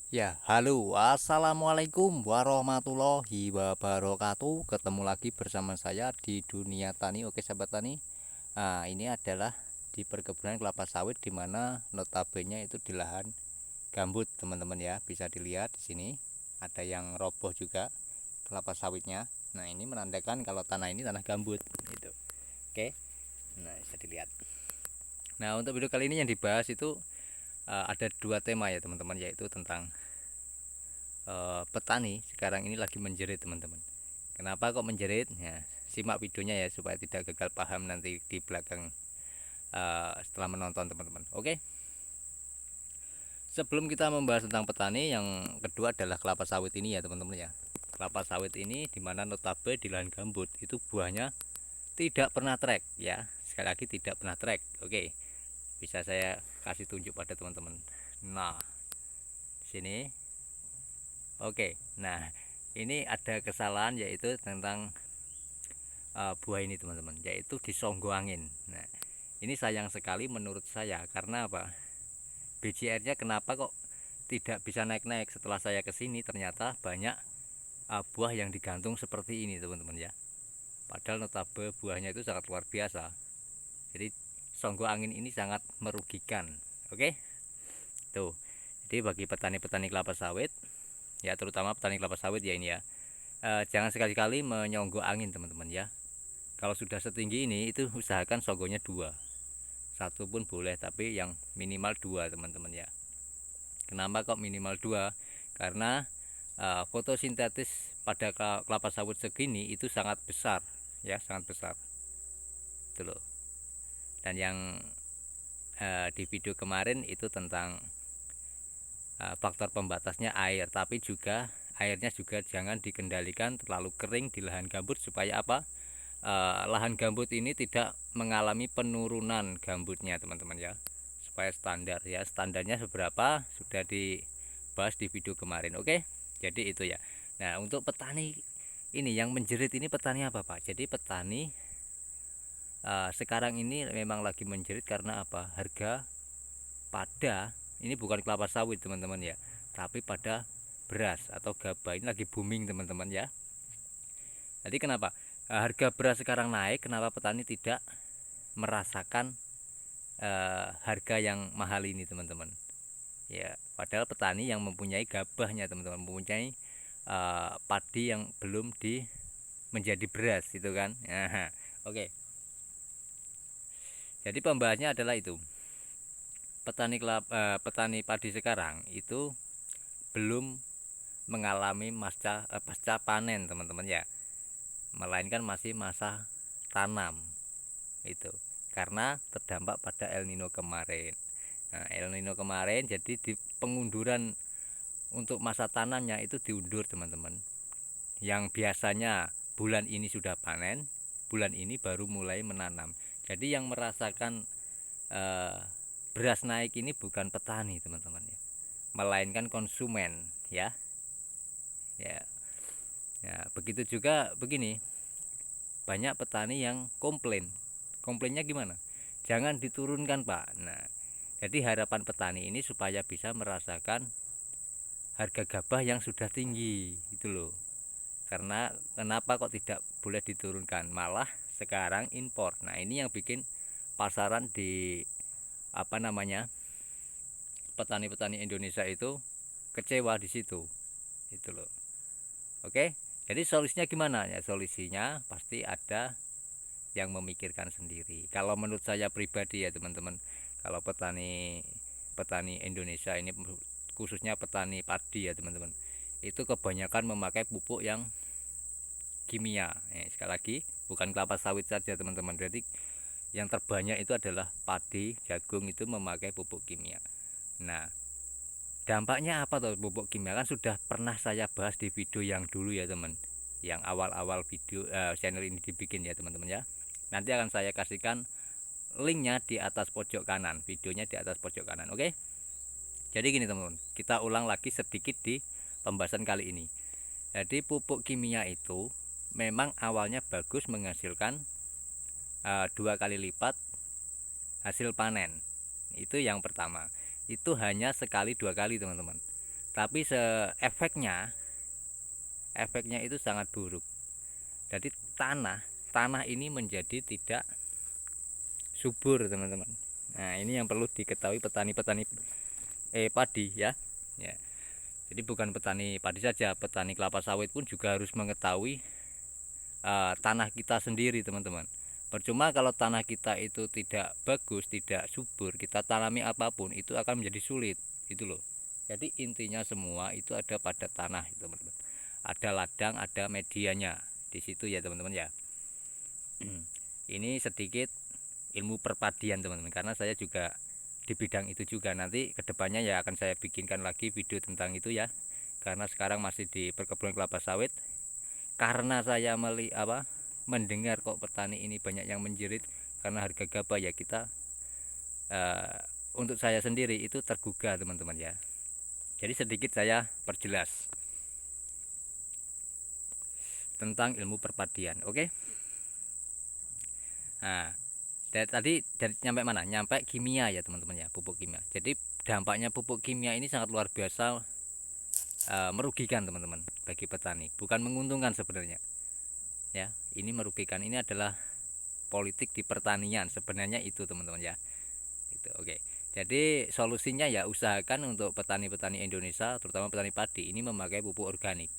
Ya, halo, assalamualaikum warahmatullahi wabarakatuh. Ketemu lagi bersama saya di dunia tani. Oke, sahabat tani. Nah, ini adalah di perkebunan kelapa sawit di mana notabene itu di lahan gambut, teman-teman ya. Bisa dilihat di sini ada yang roboh juga kelapa sawitnya. Nah, ini menandakan kalau tanah ini tanah gambut gitu. Oke. Nah, bisa dilihat. Nah, untuk video kali ini yang dibahas itu ada dua tema ya, teman-teman, yaitu tentang petani sekarang ini lagi menjerit, teman-teman. Kenapa kok menjerit? Ya, simak videonya ya supaya tidak gagal paham nanti di belakang setelah menonton, teman-teman. Oke. Sebelum kita membahas tentang petani, yang kedua adalah kelapa sawit ini ya, teman-teman ya. Kelapa sawit ini dimana notabe di lahan gambut itu buahnya tidak pernah trek ya. Sekali lagi tidak pernah trek. Oke. Bisa saya kasih tunjuk pada teman-teman. Nah, sini. Oke. Nah, ini ada kesalahan yaitu tentang buah ini, teman-teman, yaitu disonggo angin. Nah, ini sayang sekali menurut saya karena apa? BCR-nya kenapa kok tidak bisa naik-naik? Setelah saya kesini ternyata banyak buah yang digantung seperti ini, teman-teman ya. Padahal notabe buahnya itu sangat luar biasa. Jadi songgo angin ini sangat merugikan. Oke, tuh. Jadi bagi petani-petani kelapa sawit, ya terutama petani kelapa sawit ya ini ya, jangan sekali-kali menyonggo angin, teman-teman ya. Kalau sudah setinggi ini itu usahakan songgonya dua, satu pun boleh tapi yang minimal dua, teman-teman ya. Kenapa kok minimal dua? Karena fotosintesis pada kelapa sawit segini itu sangat besar ya, sangat besar itu loh. Dan yang di video kemarin itu tentang faktor pembatasnya air, tapi juga airnya juga jangan dikendalikan terlalu kering di lahan gambut supaya apa? Lahan gambut ini tidak mengalami penurunan gambutnya, teman-teman ya. Supaya standar ya, standarnya seberapa sudah dibahas di video kemarin. Oke, jadi itu ya. Nah, untuk petani ini yang menjerit ini petani apa, Pak? Jadi petani sekarang ini memang lagi menjerit karena apa? Harga pada ini bukan kelapa sawit, teman-teman ya, tapi pada beras atau gabah ini lagi booming, teman-teman ya. Jadi kenapa harga beras sekarang naik? Kenapa petani tidak merasakan harga yang mahal ini, teman-teman? Ya, padahal petani yang mempunyai gabahnya, teman-teman, mempunyai padi yang belum menjadi beras itu kan. Oke. Jadi pembahasnya adalah itu. Petani padi sekarang itu belum mengalami pasca panen, teman-teman ya. Melainkan masih masa tanam itu. Karena terdampak pada El Nino kemarin. Nah, El Nino kemarin jadi di pengunduran untuk masa tanamnya itu diundur, teman-teman. Yang biasanya bulan ini sudah panen, bulan ini baru mulai menanam. Jadi yang merasakan eh, beras naik ini bukan petani, teman-teman ya, melainkan konsumen ya. Ya, ya begitu juga begini. Banyak petani yang komplain. Komplainnya gimana? Jangan diturunkan, Pak. Nah, jadi harapan petani ini supaya bisa merasakan harga gabah yang sudah tinggi itu loh. Karena kenapa kok tidak boleh diturunkan, malah sekarang impor. Nah, ini yang bikin pasaran di apa namanya, petani-petani Indonesia itu kecewa di situ itu loh. Oke, jadi solusinya gimana ya? Solusinya pasti ada yang memikirkan sendiri. Kalau menurut saya pribadi ya, teman-teman, kalau petani petani Indonesia ini, khususnya petani padi ya, teman-teman, itu kebanyakan memakai pupuk yang kimia. Sekali lagi bukan kelapa sawit saja, teman-teman. Berarti yang terbanyak itu adalah padi, jagung itu memakai pupuk kimia. Nah, dampaknya apa tuh pupuk kimia? Kan sudah pernah saya bahas di video yang dulu ya, teman. Yang awal-awal video channel ini dibikin ya, teman-teman ya. Nanti akan saya kasihkan linknya di atas pojok kanan, videonya di atas pojok kanan. Oke. Jadi gini, teman-teman, kita ulang lagi sedikit di pembahasan kali ini. Jadi pupuk kimia itu memang awalnya bagus menghasilkan dua kali lipat hasil panen. Itu yang pertama. Itu hanya sekali dua kali, teman-teman. Tapi efeknya itu sangat buruk. Jadi tanah ini menjadi tidak subur, teman-teman. Nah, ini yang perlu diketahui petani-petani padi ya. Ya. Jadi bukan petani padi saja, petani kelapa sawit pun juga harus mengetahui tanah kita sendiri, teman-teman. Percuma kalau tanah kita itu tidak bagus, tidak subur, kita tanami apapun itu akan menjadi sulit, itu loh. Jadi intinya semua itu ada pada tanah, teman-teman. Ada ladang, ada medianya di situ ya, teman-teman ya. Ini sedikit ilmu perpadian, teman-teman, karena saya juga di bidang itu juga. Nanti kedepannya ya akan saya bikinkan lagi video tentang itu ya, karena sekarang masih di perkebunan kelapa sawit. Karena saya mendengar kok petani ini banyak yang menjerit karena harga gabah, ya kita untuk saya sendiri itu tergugah, teman-teman ya. Jadi sedikit saya perjelas tentang ilmu perpadian. Oke. Nah, dari nyampe mana? Nyampe kimia ya, teman-teman ya, pupuk kimia. Jadi dampaknya pupuk kimia ini sangat luar biasa, merugikan, teman-teman, bagi petani. Bukan menguntungkan sebenarnya. Ya, ini merugikan. Ini adalah politik di pertanian sebenarnya itu, teman-teman ya. Itu oke. Jadi solusinya ya usahakan untuk petani-petani Indonesia, terutama petani padi ini memakai pupuk organik.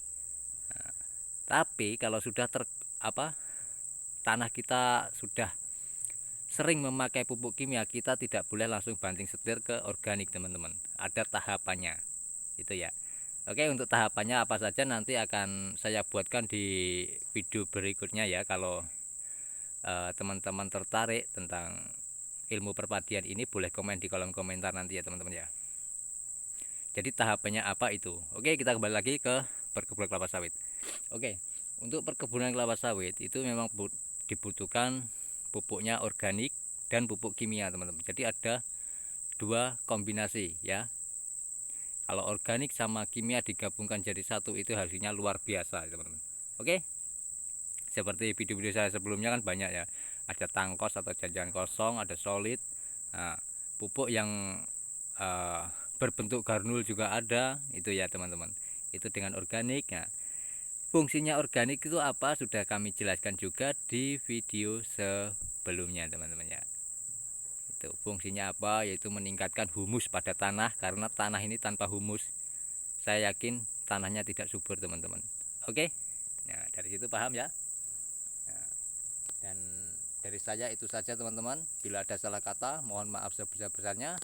Nah, tapi kalau sudah tanah kita sudah sering memakai pupuk kimia, kita tidak boleh langsung banting setir ke organik, teman-teman. Ada tahapannya. Itu ya. Oke, untuk tahapannya apa saja nanti akan saya buatkan di video berikutnya ya. Kalau teman-teman tertarik tentang ilmu perpadian ini, boleh komen di kolom komentar nanti ya, teman-teman ya. Jadi tahapannya apa itu? Oke, kita kembali lagi ke perkebunan kelapa sawit. Oke, untuk perkebunan kelapa sawit itu memang dibutuhkan pupuknya organik dan pupuk kimia, teman-teman. Jadi ada dua kombinasi ya. Kalau organik sama kimia digabungkan jadi satu, itu hasilnya luar biasa, teman-teman. Oke, seperti video-video saya sebelumnya kan banyak ya, ada tangkos atau jajan kosong, ada solid. Nah, pupuk yang berbentuk garnul juga ada, itu ya, teman-teman. Itu dengan organik. Nah, fungsinya organik itu apa sudah kami jelaskan juga di video sebelumnya, teman-teman ya. Itu fungsinya apa, yaitu meningkatkan humus pada tanah, karena tanah ini tanpa humus saya yakin tanahnya tidak subur, teman-teman. Oke. Nah, dari situ paham ya. Nah, dan dari saya itu saja, teman-teman. Bila ada salah kata, mohon maaf sebesar-besarnya.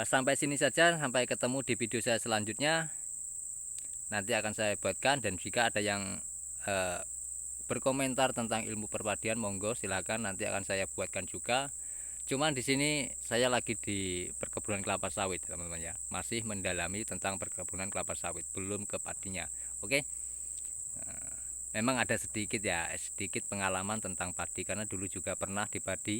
Sampai sini saja, sampai ketemu di video saya selanjutnya. Nanti akan saya buatkan, dan jika ada yang berkomentar tentang ilmu perpadian, monggo silakan, nanti akan saya buatkan juga. Cuman di sini saya lagi di perkebunan kelapa sawit, teman-teman ya. Masih mendalami tentang perkebunan kelapa sawit, belum ke padinya. Oke. Memang ada sedikit pengalaman tentang padi, karena dulu juga pernah di padi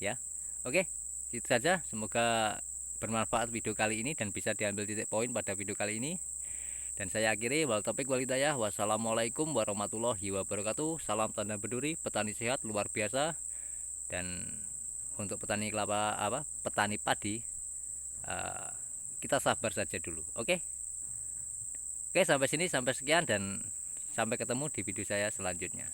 ya. Oke, itu saja. Semoga bermanfaat video kali ini dan bisa diambil titik poin pada video kali ini. Dan saya akhiri, wal taufiq wal hidayah. Wassalamualaikum warahmatullahi wabarakatuh. Salam tanda berduri, petani sehat luar biasa. Dan untuk petani petani padi, kita sabar saja dulu. Oke. Oke, sampai sini, sampai sekian, dan sampai ketemu di video saya selanjutnya.